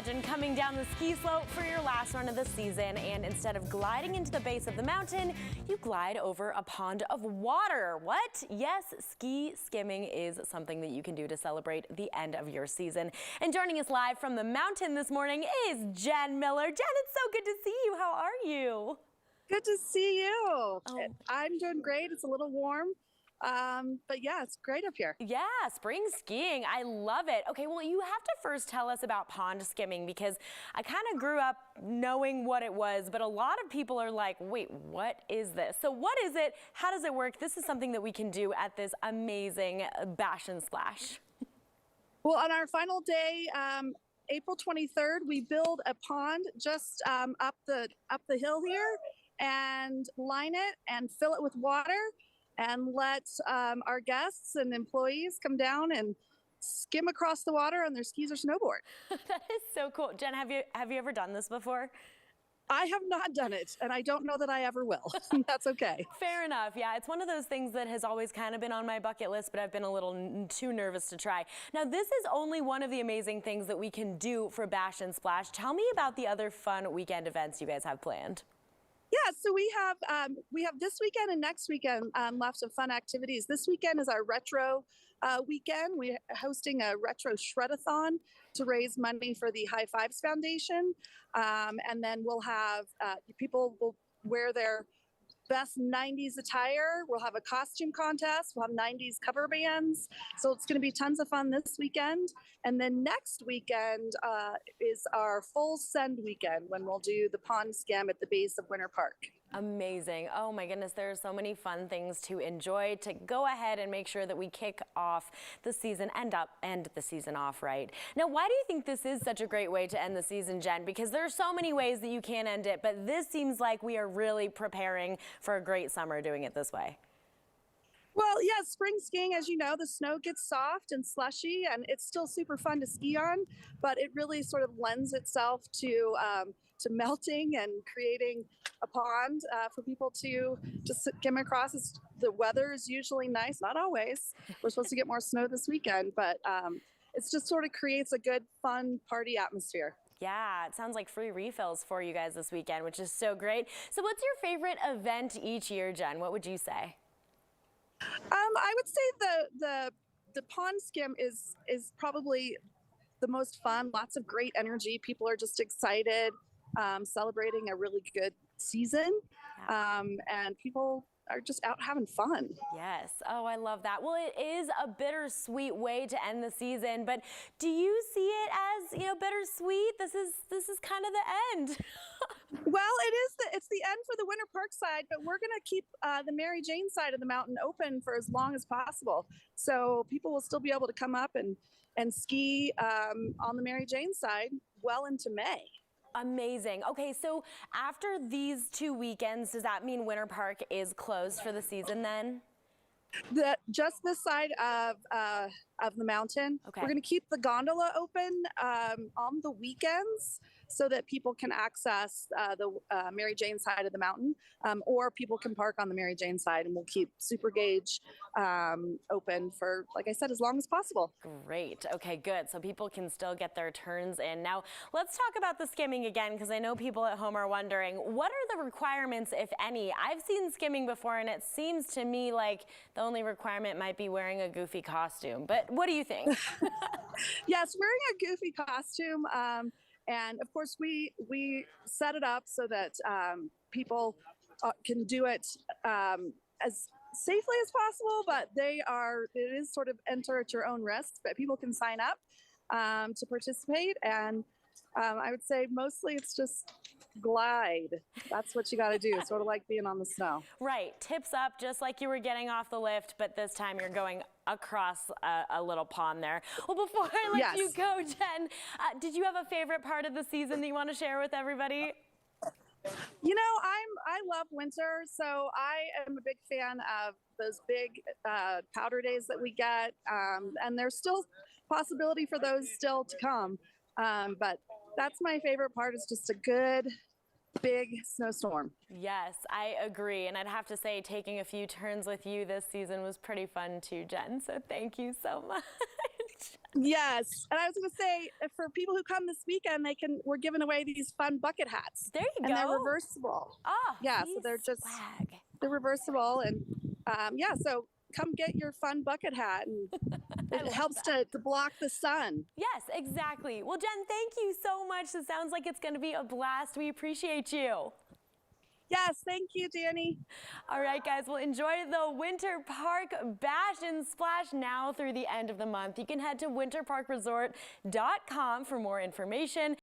imagine coming down the ski slope for your last run of the season, and instead of gliding into the base of the mountain, you glide over a pond of water. What? Yes, ski skimming is something that you can do to celebrate the end of your season. And joining us live from the mountain this morning is Jen Miller. Jen, it's so good to see you. How are you? Good to see you. Oh. I'm doing great. It's a little warm. But yeah, it's great up here. Yeah, spring skiing. I love it. Okay, well, you have to first tell us about pond skimming, because I kind of grew up knowing what it was, but a lot of people are like, wait, what is this? So what is it? How does it work? This is something that we can do at this amazing Bash and Splash. Well, on our final day, April 23rd, we build a pond just up the hill here and line it and fill it with water and let our guests and employees come down and skim across the water on their skis or snowboard. That is so cool. Jen, have you ever done this before? I have not done it, and I don't know that I ever will. That's okay. Fair enough. Yeah, it's one of those things that has always kind of been on my bucket list, but I've been a little too nervous to try. Now, this is only one of the amazing things that we can do for Bash and Splash. Tell me about the other fun weekend events you guys have planned. Yeah, so we have this weekend and next weekend lots of fun activities. This weekend is our retro weekend. We're hosting a retro shred-a-thon to raise money for the High Fives Foundation, and then we'll have people will wear their best 90s attire. We'll have a costume contest. We'll have 90s cover bands. So it's going to be tons of fun this weekend. And then next weekend is our full send weekend, when we'll do the pond skim at the base of Winter Park. Amazing. Oh my goodness, there are so many fun things to enjoy, to go ahead and make sure that we kick off the season, end the season off right. Now, why do you think this is such a great way to end the season, Jen? Because there are so many ways that you can end it, but this seems like we are really preparing for a great summer doing it this way. Well, yeah, spring skiing, as you know, the snow gets soft and slushy, and it's still super fun to ski on, but it really sort of lends itself to melting and creating a pond for people to just skim across. The weather is usually nice, not always. We're supposed to get more snow this weekend, but it's just sort of creates a good, fun party atmosphere. Yeah, it sounds like free refills for you guys this weekend, which is so great. So what's your favorite event each year, Jen? What would you say? I would say the pond skim is probably the most fun. Lots of great energy. People are just excited, celebrating a really good season, and people are just out having fun. Yes. Oh, I love that. Well, it is a bittersweet way to end the season, but do you see it as, bittersweet? This is kind of the end. Well, it's the end for the Winter Park side, but we're going to keep the Mary Jane side of the mountain open for as long as possible. So people will still be able to come up and ski on the Mary Jane side well into May. Amazing. Okay, so after these 2 weekends, does that mean Winter Park is closed for the season then? Just this side of the mountain. Okay. We're going to keep the gondola open on the weekends so that people can access the Mary Jane side of the mountain, or people can park on the Mary Jane side, and we'll keep Super Gauge open for, like I said, as long as possible. Great. Okay, good. So people can still get their turns in. Now, let's talk about the skimming again, because I know people at home are wondering, what are the requirements, if any? I've seen skimming before, and it seems to me like the only requirement might be wearing a goofy costume. But what do you think? Yes, wearing a goofy costume. And of course, we set it up so that people can do it as safely as possible, but it is sort of enter at your own risk, but people can sign up to participate. And I would say mostly it's just glide. That's what you got to do, sort of like being on the snow. Right. Tips up, just like you were getting off the lift, but this time you're going across a little pond there. Well, before I let you go, Jen, did you have a favorite part of the season that you want to share with everybody? You know, I love winter, so I am a big fan of those big powder days that we get, and there's still possibility for those still to come. But that's my favorite part, is just a good big snowstorm. Yes, I agree. And I'd have to say, taking a few turns with you this season was pretty fun too, Jen. So thank you so much. Yes, and I was going to say, for people who come this weekend, we're giving away these fun bucket hats. There you and go. they're reversible. Oh, Yeah, so they're reversible, and yeah, so come get your fun bucket hat, and it helps to block the sun. Yes, exactly. Well, Jen, thank you so much. It sounds like it's going to be a blast. We appreciate you. Yes, thank you, Danny. All right, guys, well, enjoy the Winter Park Bash and Splash now through the end of the month. You can head to winterparkresort.com for more information.